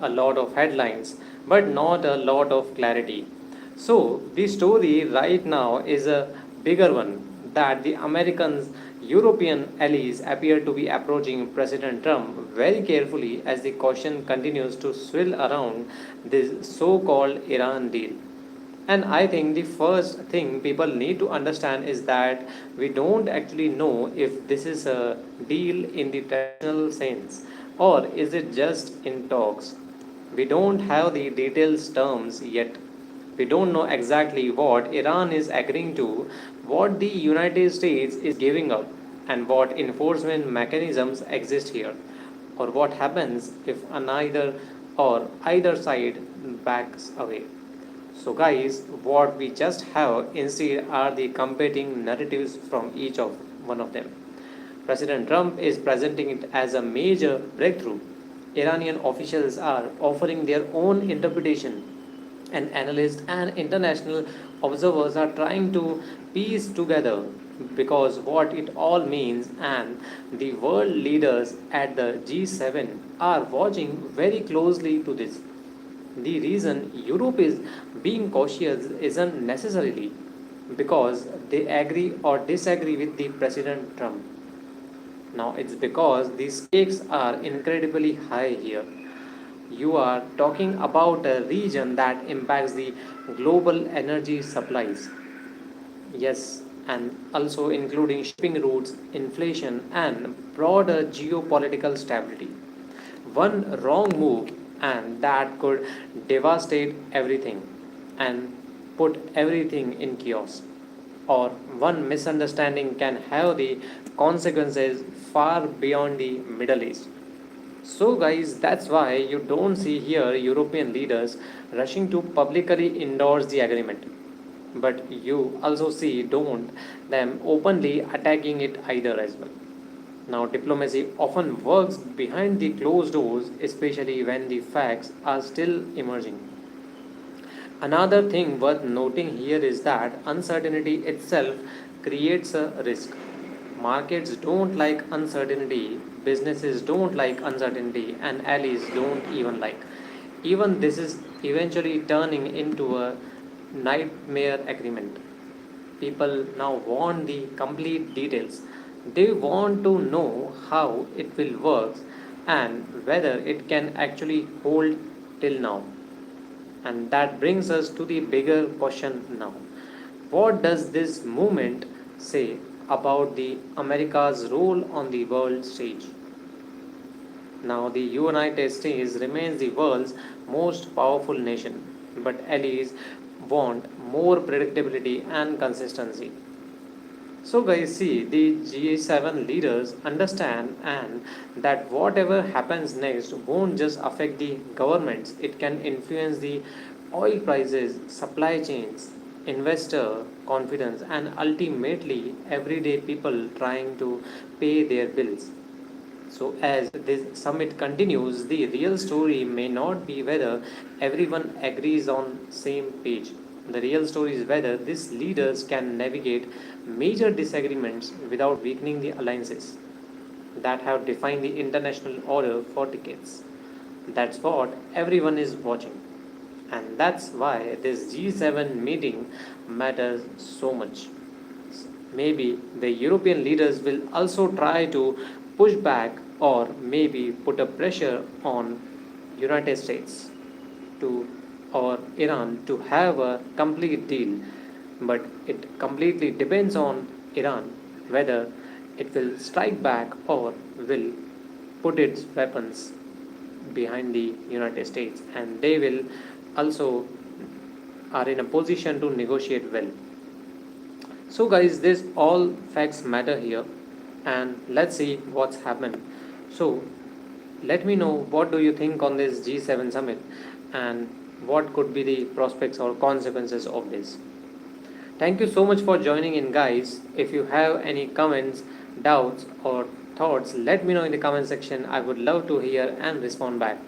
a lot of headlines, but not a lot of clarity. So, the story right now is a bigger one that the Americans, European allies appear to be approaching President Trump very carefully as the caution continues to swirl around this so called Iran deal. And I think the first thing people need to understand is that we don't actually know if this is a deal in the traditional sense or is it just in talks. We don't have the details terms yet. We don't know exactly what Iran is agreeing to, what the United States is giving up, and what enforcement mechanisms exist here, or what happens if neither or either side backs away. So, guys, what we just have instead are the competing narratives from each of one of them. President Trump is presenting it as a major breakthrough. Iranian officials are offering their own interpretation, and analysts and international observers are trying to piece together because what it all means, and the world leaders at the G7 are watching very closely to this. The reason Europe is being cautious isn't necessarily because they agree or disagree with the President Trump. Now it's because the stakes are incredibly high here. You are talking about a region that impacts the global energy supplies. Yes, and also including shipping routes, inflation, and broader geopolitical stability. One wrong move, and that could devastate everything and put everything in chaos. Or one misunderstanding can have the consequences far beyond the Middle East. So, guys, that's why you don't see here European leaders rushing to publicly endorse the agreement. But you also see don't them openly attacking it either as well. Now, diplomacy often works behind the closed doors, especially when the facts are still emerging. Another thing worth noting here is that uncertainty itself creates a risk. Markets don't like uncertainty, businesses don't like uncertainty, and allies don't even like. Even this is eventually turning into a nightmare agreement. People now want the complete details. They want to know how it will work and whether it can actually hold till now. And that brings us to the bigger question now. What does this movement say about the America's role on the world stage? Now, the United States remains the world's most powerful nation, but allies want more predictability and consistency. So, guys, see, the G7 leaders understand and that whatever happens next won't just affect the governments, it can influence the oil prices, supply chains, investor confidence, and ultimately everyday people trying to pay their bills. So, as this summit continues, the real story may not be whether everyone agrees on same page. The real story is whether these leaders can navigate major disagreements without weakening the alliances that have defined the international order for decades. That's what everyone is watching. And that's why this G7 meeting matters so much. Maybe the European leaders will also try to push back or maybe put a pressure on United States to or Iran to have a complete deal, but it completely depends on Iran whether it will strike back or will put its weapons behind the United States, and they will also are in a position to negotiate well. So, guys, this all facts matter here, and let's see what's happened. So, let me know what do you think on this G7 summit, and what could be the prospects or consequences of this. Thank you so much for joining in, guys. If you have any comments, doubts, or thoughts, let me know in the comment section. I would love to hear and respond back.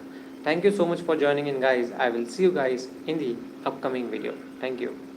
Thank you so much for joining in, guys. I will see you guys in the upcoming video. Thank you.